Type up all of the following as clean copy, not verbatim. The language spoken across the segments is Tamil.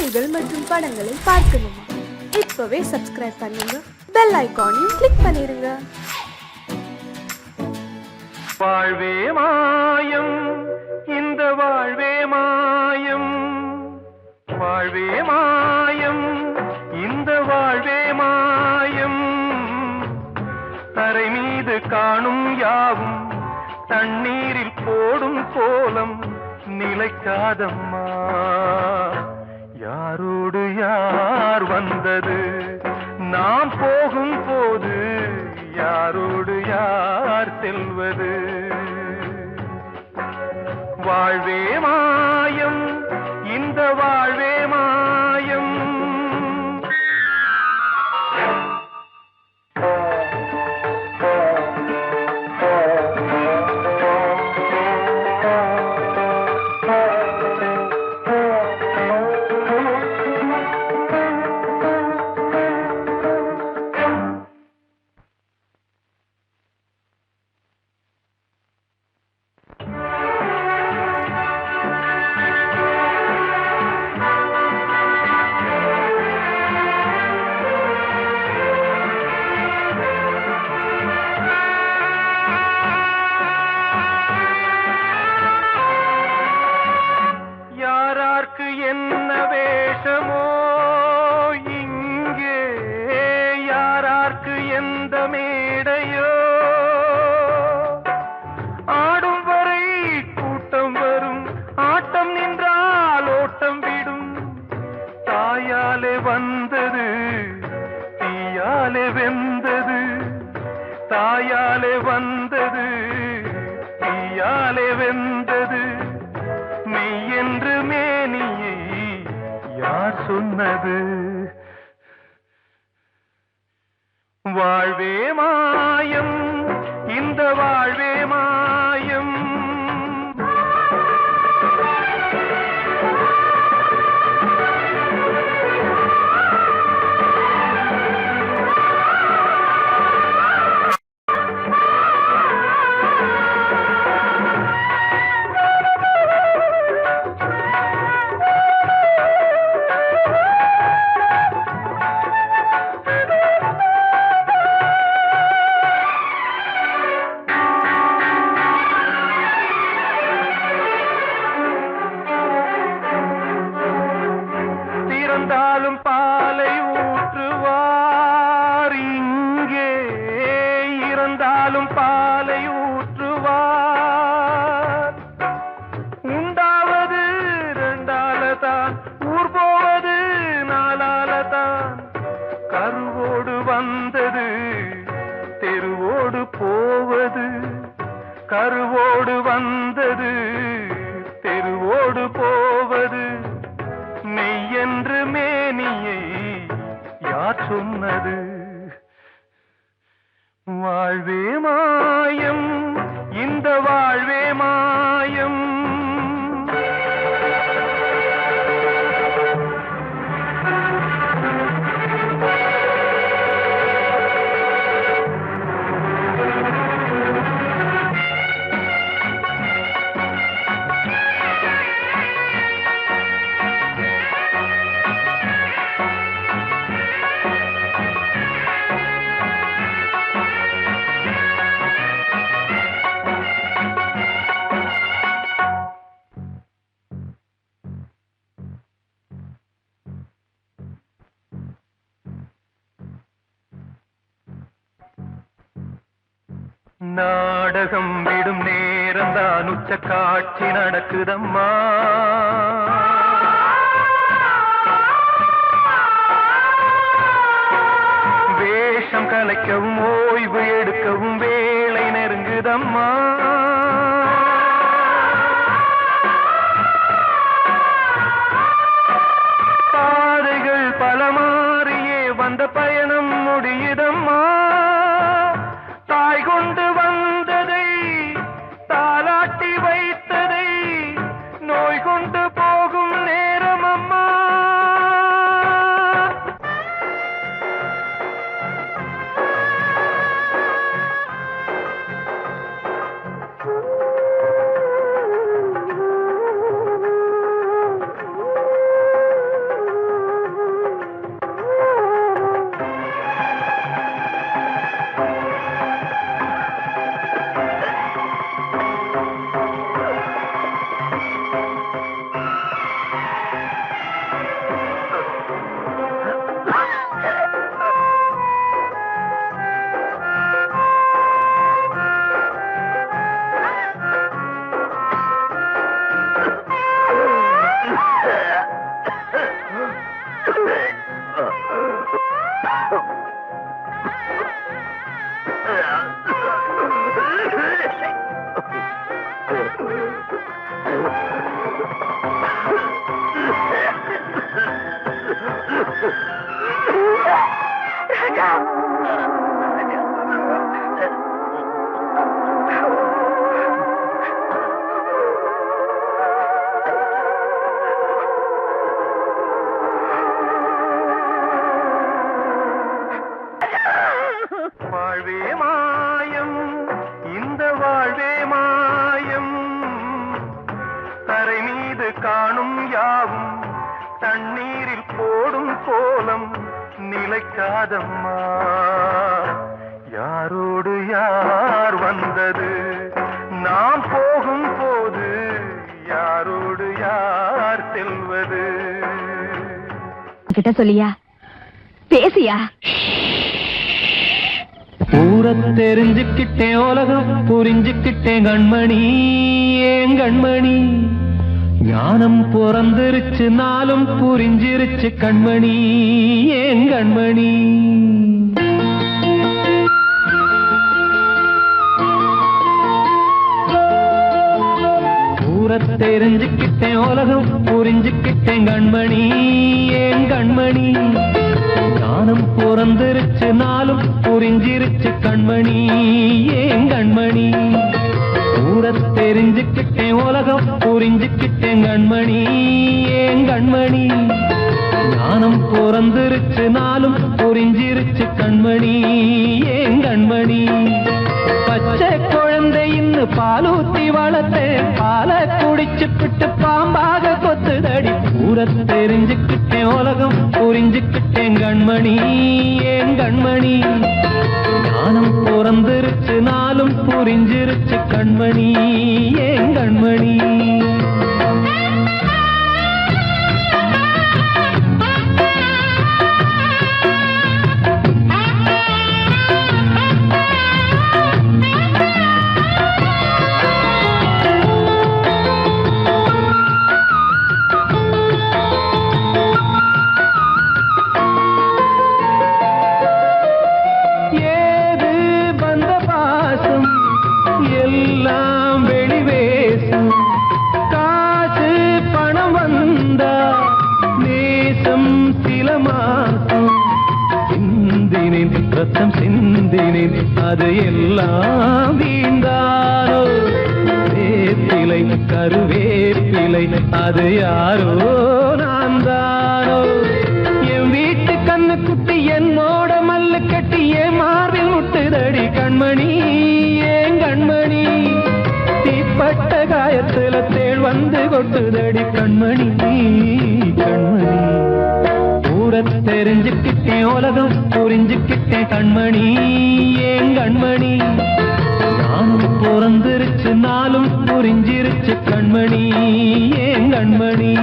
பாடல்கள் மற்றும் படங்களை பார்க்கணுமா? இப்பவே சப்ஸ்கிரைப் பண்ணுங்க, பெல் ஐகானையும் கிளிக் பண்ணிருங்க. வாழ்வே மாயம், இந்த வாழ்வே மாயம், வாழ்வே மாயம், இந்த வாழ்வே மாயம். தரை மீது காணும் யாவும் தண்ணீரில் போடும் கோலம் நிலைக்காதம்மா. யாரோடு யார் வந்தது நாம் போகும் போது, யாரோடு யார் செல்வது? வாழ்வே மாயம், இந்த வாழ்வே மாயம். என்ன வேஷமோ இங்கே, யாரார்க்கு எந்த மேடையோ, ஆடும் வரை கூட்டம் வரும், ஆட்டம் நின்றால் ஓட்டம் விடும். தாயாலே வந்தது தீயாலே வெந்தது, தாயாலே வந்தது தீயாலே வெந்தது. மெய் என்று மேனியை யார் சொன்னது? வாழ்வே மாயம், இந்த வாழ்வே மாயம். இறந்தாலும் பாலை ஊற்றுவார் இங்கே, இறந்தாலும் பாலை ஊற்றுவார். உண்டாவது ரெண்டாலதான், ஊர் போவது நாலாலதான். கருவோடு வந்தது தெருவோடு போவது, கருவோடு வந்தது தெருவோடு போவது. மெய் என்று மேனியை யார் சொன்னது? வாழ்வே மாயம், இந்த வாழ்வே மாயம். நாடகம் விடும் நேரம்தான் உச்ச காட்சி நடக்குதம்மா. வேஷம் கலைக்கவும் ஓய்வு எடுக்கவும் வேளை நெருங்குதம்மா. பாதைகள் பல மாறியே வந்த பயணம் முடியுதம்மா. தாய் கொண்டு வந்ததை தாலாட்டி வைத்ததை நோய் கொண்டு போகும் நேரம் அம்மா. தண்ணீரில் போடும் கோலம் நிலைக்காதம்மா. யாரோடு யார் வந்தது நாம் போகும் போது, யாரோடு யார் செல்வது? கிட்ட சொல்லியா, பேசியா? ஊரை தெரிஞ்சுக்கிட்டேன், உலகம் புரிஞ்சுக்கிட்டேன் கண்மணி, ஏன் கண்மணி. ஞானம் பிறந்திருச்சு, நாளும் புரிஞ்சிருச்சு கண்மணி, ஏன் கண்மணி. ஊரை தெரிஞ்சுக்கிட்டேன், உலகம் புரிஞ்சுக்கிட்டேன் கண்மணி, ஏன் கண்மணி. ஞானம் பிறந்திருச்சு, நாளும் புரிஞ்சிருச்சு கண்மணி, ஏன் கண்மணி. ஊரை தெரிஞ்சுக்கிட்டேன், உலகம் புரிஞ்சுக்கிட்டேன் கண்மணி, ஏன் கண்மணி. ஞானம் பிறந்திருச்சு, நாளும் புரிஞ்சிருச்சு கண்மணி, ஏன் கண்மணி. பச்சை குழந்தை இன்னும் பாலூத்தி வளர்த்தேன், பாலை குடிச்சுப்பிட்டு பாம்பாக கொத்துதடி. ஊரை தெரிஞ்சுக்கிட்டேன், உலகம் புரிஞ்சுக்கிட்டேன் கண்மணி, ஏன் கண்மணி. ஞானம் பிறந்திருச்சு, நாளும் புரிஞ்சிருச்சு கண்மணி, ஏன் கண்மணி. ரத்தம் சிந்தினேன், அது எல்லாம் வீண்டாரோ. வேப்பிலை கருவேப்பிலை, அது யாரோ நான் தானோ. என் வீட்டு கண்ணு குட்டி என்னோட மல்லு கட்டி என் மார்பில் முட்டுதடி கண்மணி, ஏன் கண்மணி. தீப்பட்ட காயத்துல தேள் வந்து கொட்டுதடி கண்மணி, கண்மணி. ஊரை தெரிஞ்சுக்கிட்டேன், உலகம் புரிஞ்சுக்கிட்டேன் கண்மணி, ஏன் கண்மணி. நானும் பிறந்திருச்சு, நாளும் புரிஞ்சிருச்சு கண்மணி, ஏன் கண்மணி.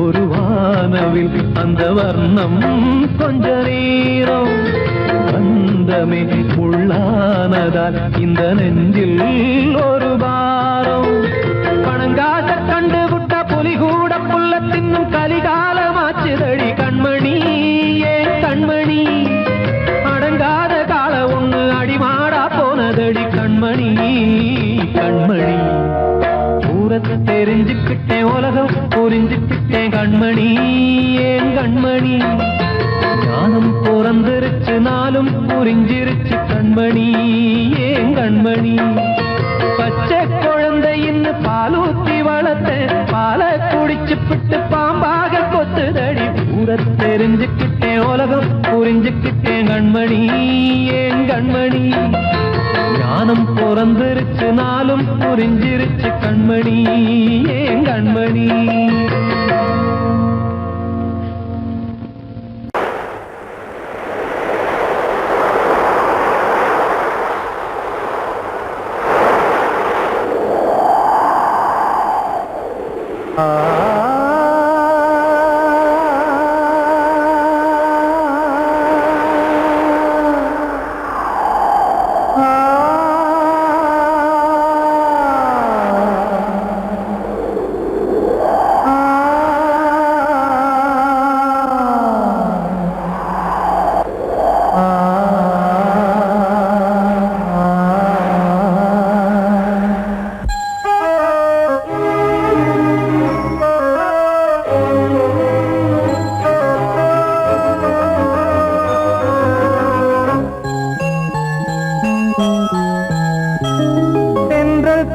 ஒரு வானவில் அந்த வர்ணம் கொஞ்ச நேரம் வந்தமே உள்ளானதால் இந்த நெஞ்சில் ஒரு பாரம். பணங்காச கண்டு விட்ட புலி கூட புல்ல தின்னும் கலிகாலமாச்சுதடி கண்மணி, ஏன் கண்மணி. அடங்காத கால ஒண்ணு அடிமாடா போனதடி கண்மணி, கண்மணி. தெரிஞ்சுக்கிட்டேன், உலகம் புரிஞ்சுக்கிட்டேன் கண்மணி, ஏன் கண்மணி. ஞானம் பிறந்திருச்சு, நாளும் புரிஞ்சிருச்சு கண்மணி, ஏன் கண்மணி. பச்சை குழந்தை இன்னும் பாலூத்தி வளர்த்தேன், பாலை குடிச்சுப்பிட்டு பாம்பாக கொத்துதடி. ஊரை தெரிஞ்சுக்கிட்டேன், உலகம் புரிஞ்சுக்கிட்டேன் கண்மணி, ஏன் கண்மணி. ஞானம் பிறந்திருச்சு, நாளும் புரிஞ்சிருச்சு கண்மணி, ஏன் கண்மணி.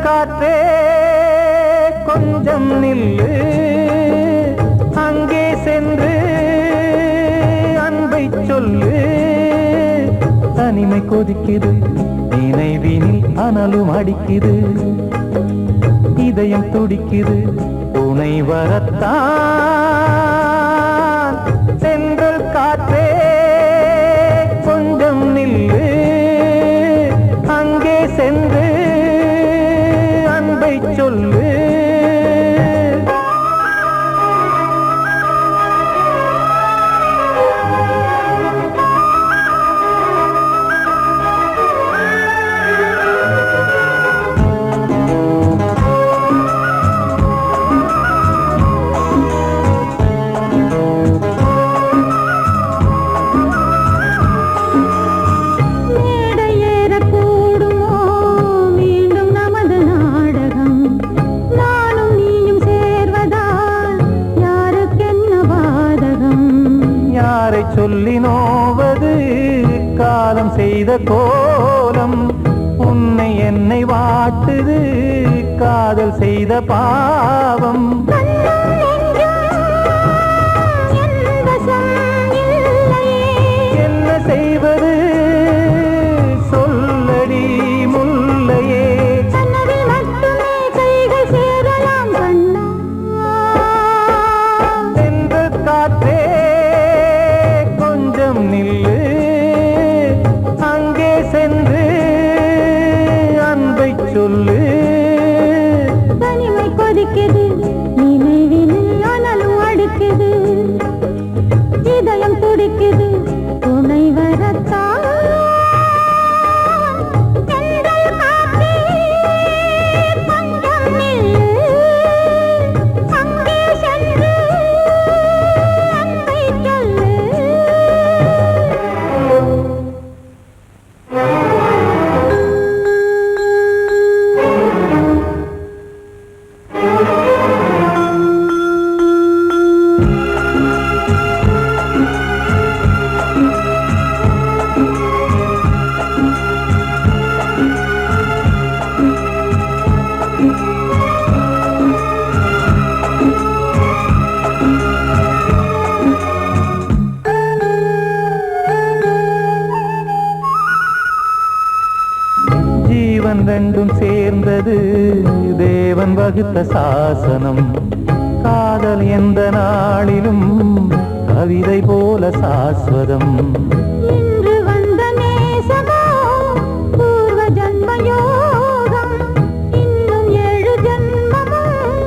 காற்றே கொஞ்சம் நில்லு, அங்கே சென்று அன்பை சொல்லு. தனிமை கொதிக்குது, நினைவினில் அனலும் அடிக்குது, இதயம் துடிக்குது, துணை வரத்தான். சென்றல் காற்றே கொஞ்சம் நில்லு, அங்கே சென்று அன்பை சொல்லு. சொல்லி நோவது காலம் செய்த கோலம், உன்னை என்னை வாட்டுது காதல் செய்த பாவம். என்ன செய்வது சொல்லடி முல்லையே, சென்ற காற்றே நில்லு, அங்கே சென்று அன்பை சொல்லு. தனிமை கொதிக்குது, நினைவினில் அனலும் அடிக்குது, இதயம் துடிக்குது, துணை வரத்தான். ஜீவன் ரெண்டும் சேர்ந்தது தேவன் வகுத்த சாசனம். காதல் எந்த நாளிலும் கவிதை போல சாஸ்வதம். இன்று வந்த நேசமோ பூர்வ ஜன்ம யோகம், இன்னும் 7 ஜன்மமும்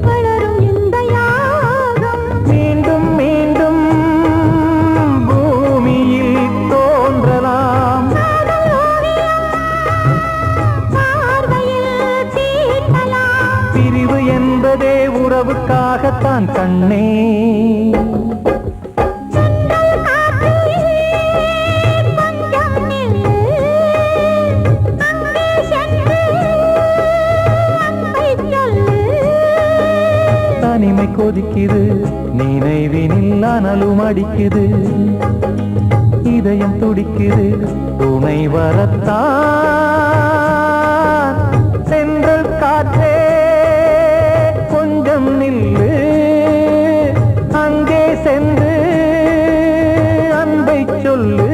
வளரும் இந்த யாகம். மீண்டும் மீண்டும் பூமியில் தோன்றலாம், பிரிவு என்பதே உறவுக்காகத்தான் கண்ணே. தனிமை கொதிக்குது, நினைவினில் அனலும் அடிக்குது, இதயம் துடிக்குது, துணை வரத்தான். சென்றல் காற்றே கொஞ்சம் நில்லு, அங்கே சென்று அன்பை சொல்லு.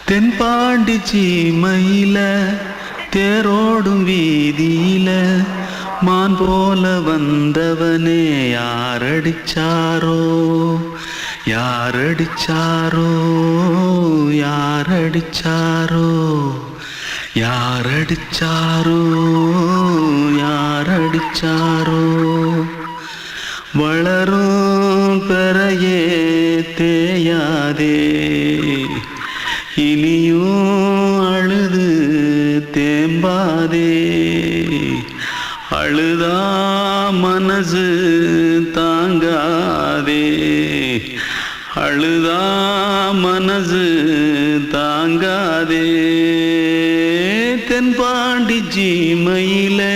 தென்பாண்டி சீமையில தேரோடும் வீதியில மான் போல வந்தவனே யாரடிச்சாரோ யாரடிச்சாரோ யாரடிச்சாரோ யாரடிச்சாரோ யாரடிச்சாரோ. வளரும் பெறையே தேயாதே, இனியும் அழுது தேம்பாதே. அழுதா மனசு தாங்காதே, அழுதா மனசு தாங்காதே. தென்பாண்டி ஜீமையிலே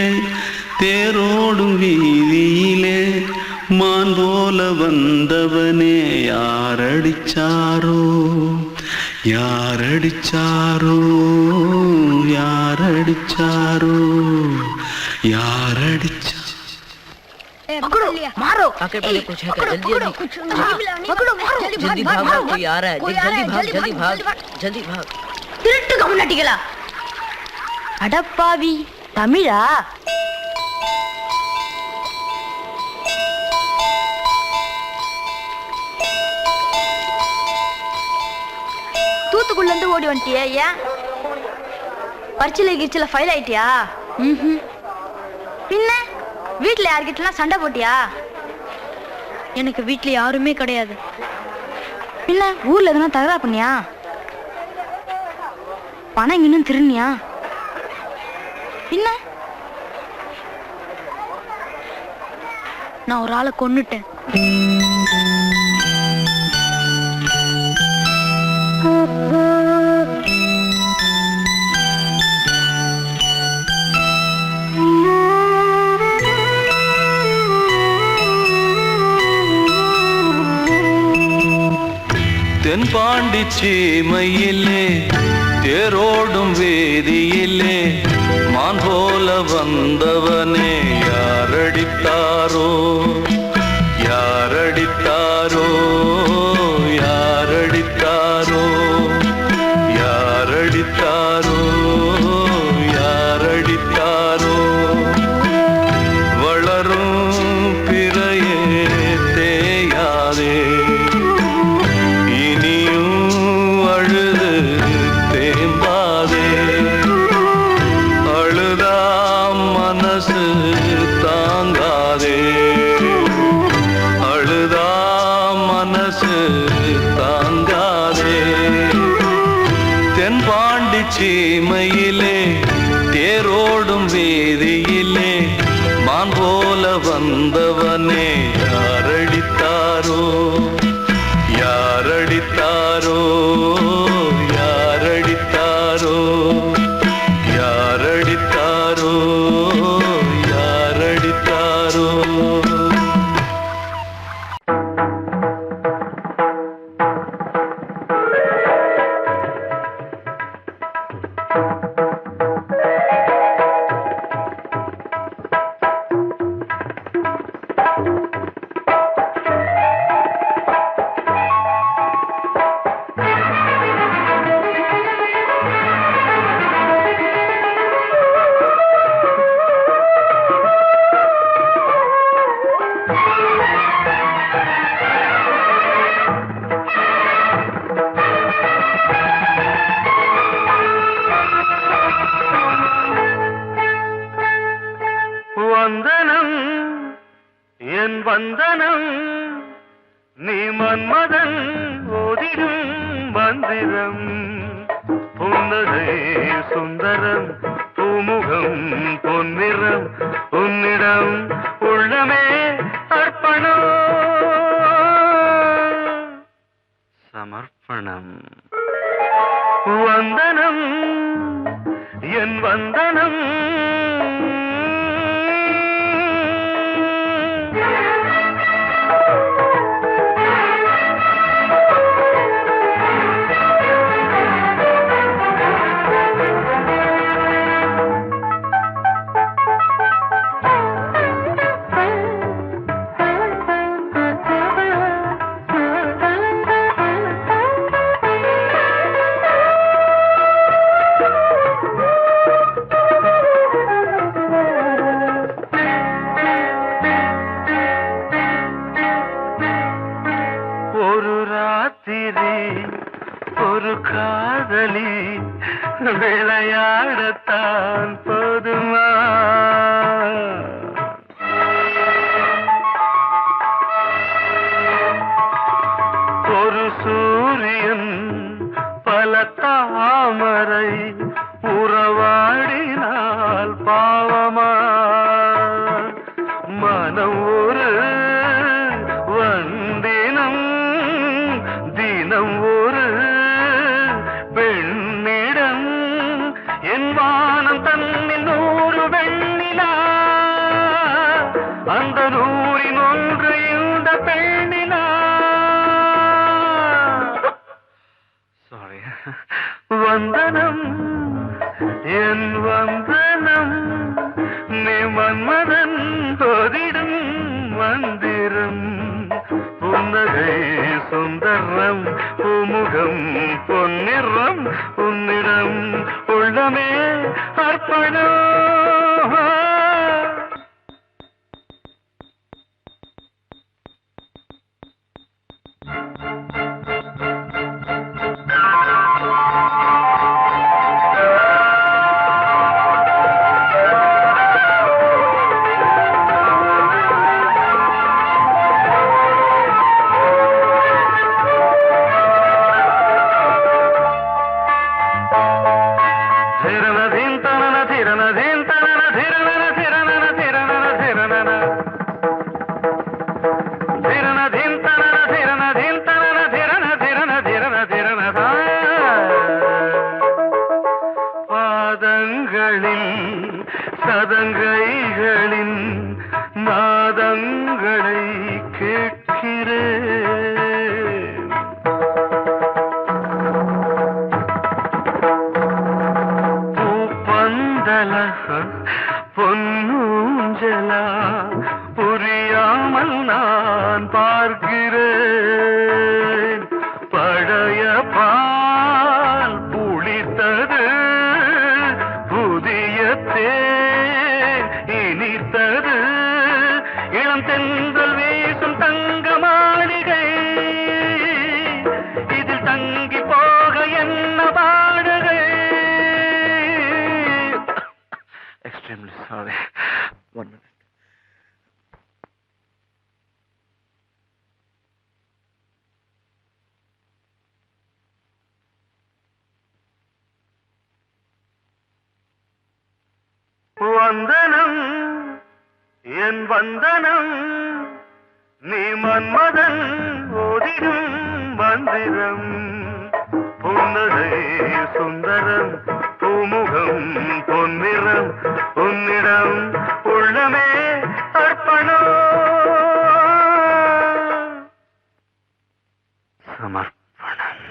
தேரோடும் வீதியிலே மான் போல வந்தவனே யாரடிச்சாரோ யாரடிச்சாரோ யாரடிச்சாரோ யாரடிச்சா पकड़ो मारो आके पहले कुछ है क्या? जल्दी जल्दी पकड़ो मारो जल्दी भाग भाग कोई आ रहा है जल्दी भाग जल्दी भाग திருட்டு கம்முனட்டிகளா அடப்பாவி தமிழா தூத்துக்குள்ள இருந்து ஓடி வந்துட்டியா ஏன் பரிச்சையில கிரிச்சில ஃபைல் ஆயிட்டியா பின்ன வீட்டுல யார்கிட்டலாம் சண்டை போட்டியா எனக்கு வீட்டுல யாருமே கிடையாது பின்ன ஊர்ல எதுனா தகராறு பண்ணியா பணம் இன்னும் திருநியா பின்ன நான் ஒரு ஆளை கொன்னுட்டேன் தென்பாண்டி சீமையிலே தேரோடும் வேதியிலே மான் போல வந்தவனே யாரடித்தாரோ யாரடித்தாரோ யாரடித்தாரோ யாரடித்தாரோ யாரடித்தாரோ வளரும் பிறையே தேயாதே சீமையிலே தேரோடும் வேதியிலே மான் போல வந்தவனே யாரடித்தாரோ யாரடித்தாரோ யாரடித்தாரோ யாரடித்தாரோ யாரடித்தாரோ வந்தனம் என் வந்தனம் நீ மன்மதன் ஓதிடும் மந்திரம் புன்னகை சுந்தரம் பூமுகம் பொன்னிறம் உன்னிடம் உள்ளமே அர்ப்பணம் சமர்ப்பணம் வந்தனம் என் வந்தனம் ஒரு காதலி விளையாடத்தான் போதுமா ஒரு சூரியன் பல தாமரை உறவாடினால் பாவமா மனம் ஒரு வந்தினம் தினம் ஒரு பெண்ணிடம் என் வானம் அந்த நூறின் ஒன்று இந்த பெண்ணினா சாரி வந்தனம் என் வந்தனம் நீ மன்மதன் தோதிடும் மந்திரம் புன்னகை சுந்தரம் பூமுகம் பொன்னிறம் உன்னிடம் உள்ளமே அர்ப்பணம் சதங்கைகளின் நாதங்களை கேட்கிறேன் பூப்பந்தல பொன்னூஞ்சலா புரியாமல் நான் பார்க்கிறேன் பழைய பால் புளித்தது புதிய தேன் இனித்தது இளம் தென்றல் வீசும் தங்க மாளிகை இதில் தங்கி போக என்ன பாடுகை எக்ஸ்ட்ரீம்லி சாரி ஒன் மினிட் வந்தனம் என் வந்தனம் நீ மன்மதன் ஓதிடும் மந்திரம் புன்னகை சுந்தரம் பூமுகம் பொன்னிறம் உன்னிடம் உள்ளமே அர்ப்பணம் சமர்ப்பணம்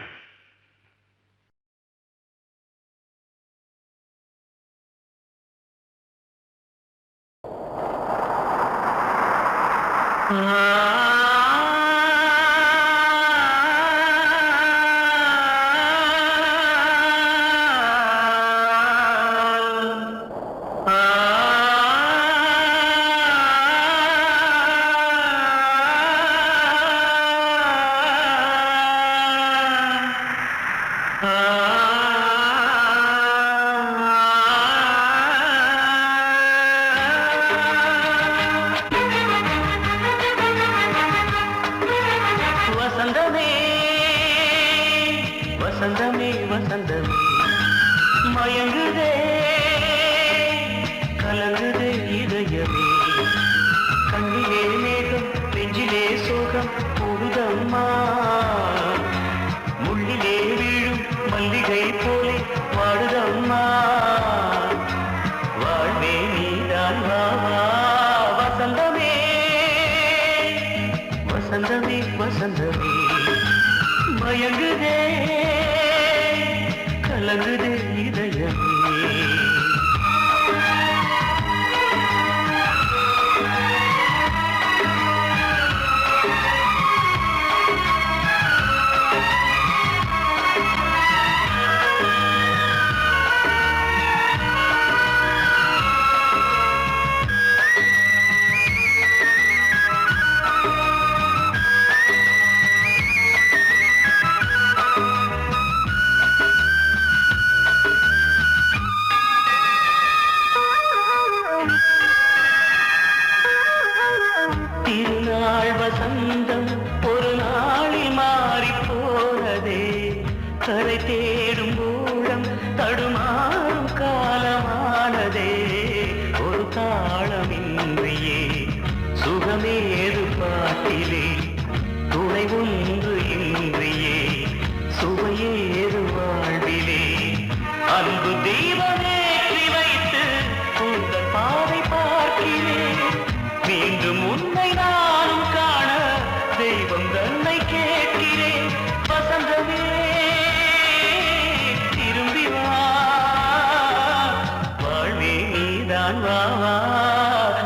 நீதான் வா வா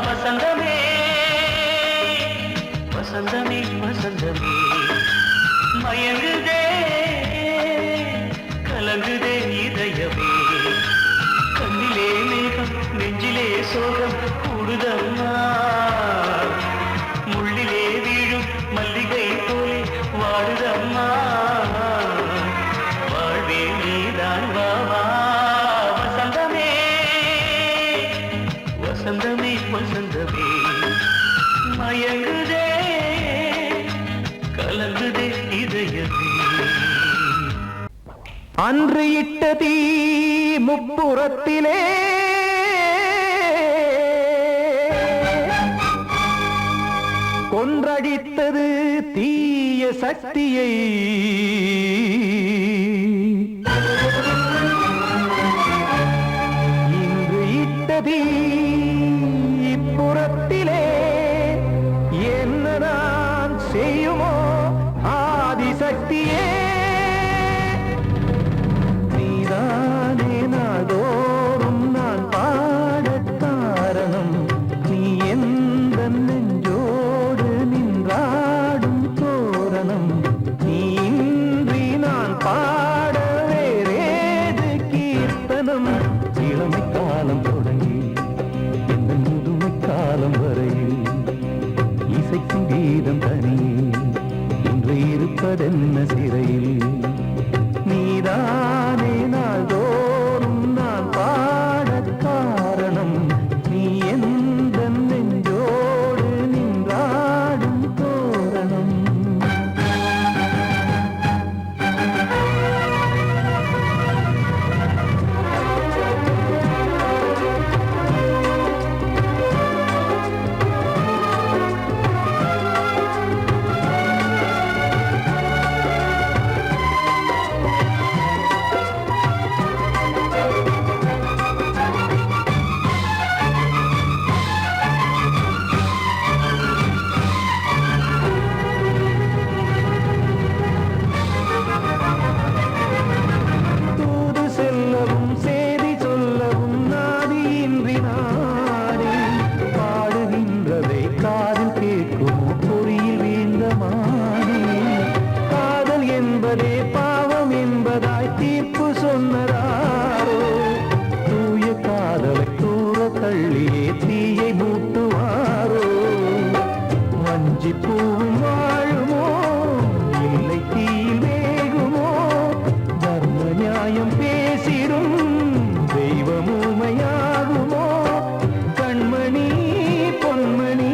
வசந்தமே வசந்தமே வசந்தமே மயங்குதே கலங்குதே இதயமே கண்ணிலே மேகம் நெஞ்சிலே சோகம் கூடுதம்மா முள்ளிலே வீழும் மல்லிகை போலே வாடுதம்மா வாழ்வே நீதான் வா வா வசந்தமே வசந்தமே வசந்தமே மயங்குதே கலங்குதே இதயமே அன்று இட்ட தீ முப்புறத்திலே கொன்றடித்தது தீய சக்தியை இன்று இட்ட தீ இப்புறத்திலே என்ன நான் செய்யுமோ ஆதிசக்தியே நீதானே நாள்தோறும் நான் பாடக் காரணம் நீ எந்த நெஞ்சோடு நின்றாடும் தோரணம் நீ இன்றி நான் பாட வேறேது கீர்த்தனம் இளமை காலம் தொடங்கி இந்த முதுமை காலம் வரையில் இசைக்கும் கீதம் தனியே இன்று இருப்பதென்ன சிறையில் நீதானே நாள்தோறும் நான் பாடக் காரணம் நீ எந்த நெஞ்சோடு நின்றாடும் தோரணம் தூது செல்லவும் சேதி சொல்லவும் நாதியின்றி நானே பாடுகின்றதை காதில் கேட்கும் பொறியில் வீழ்ந்த மானே காதல் என்பதே பாவம் என்பதாய் தீர்ப்பு சொன்னதாரோ தூய காதலை தூர தள்ளியே தீயை மூட்டுவாரோ வஞ்சி பூவும் வாழுமோ இல்லை தீயில் வேகுமோ தர்ம நியாயம் பேசிடும் தெய்வமுமையாகுமோ கண்மணி பொன்மணி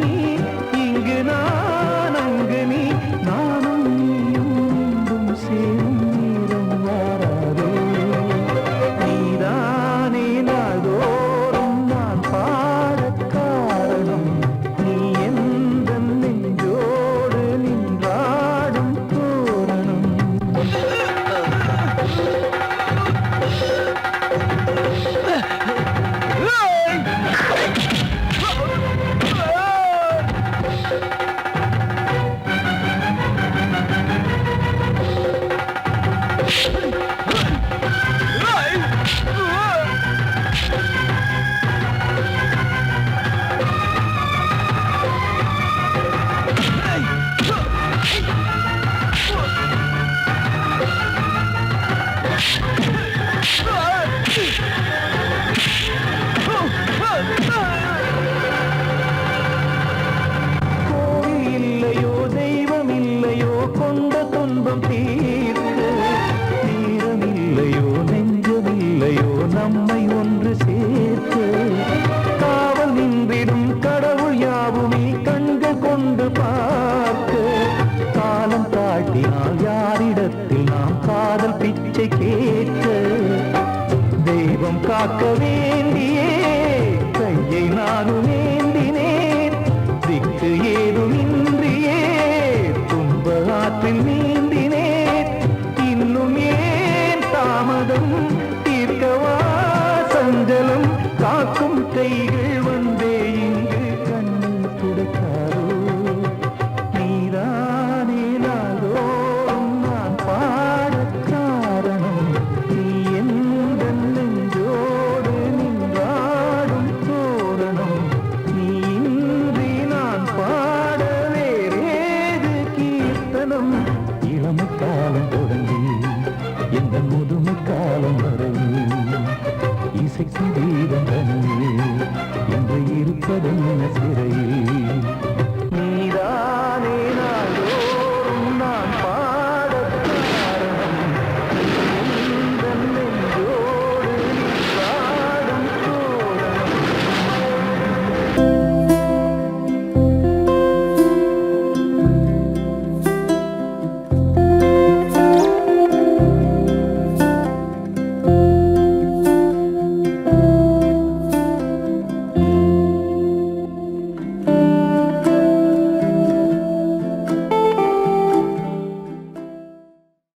இங்கு நான் அங்கு நீ நானும் நீயும் மீண்டும் சேரும் நேரம் வாராதோ நீதானே நாள்தோறும் நான் பாடக் காரணம் நீ எந்த நெஞ்சோடு நின்றாடும் தோரணம் கோவில் இல்லையோ தெய்வம் இல்லையோ கொண்ட துன்பம் தீர்க்க தீரம் இல்லையோ நெஞ்சம் இல்லையோ நம்மை ஒன்று சேர்க்க காவல் நின்றிடும் கடவுள் யாவுமே கண்கள் கொண்டு பார்க்க காலம் தாட்டினால் யாரிடத்தில் நாம் காதல் பிச்சை கேட்க தெய்வம் காக்க வேண்டியே கையை நானும் ஏந்தினேன் திக்கு ஏதுமின்றியே துன்ப ஆற்றில் நீந்தினேன் இன்னும் ஏன் தாமதம் தீர்க்கவா சஞ்சலம் காக்கும் கைகள் வந்தே இங்கு கண்ணில் துடைக்காரோ நீதானே நாள்தோறும் நான் பாடக் காரணம் நீ எந்த நெஞ்சோடு நின்றாடும் தோரணம் கீதம் தனியே என்று இருப்பதென்ன சிறையில் நீதானே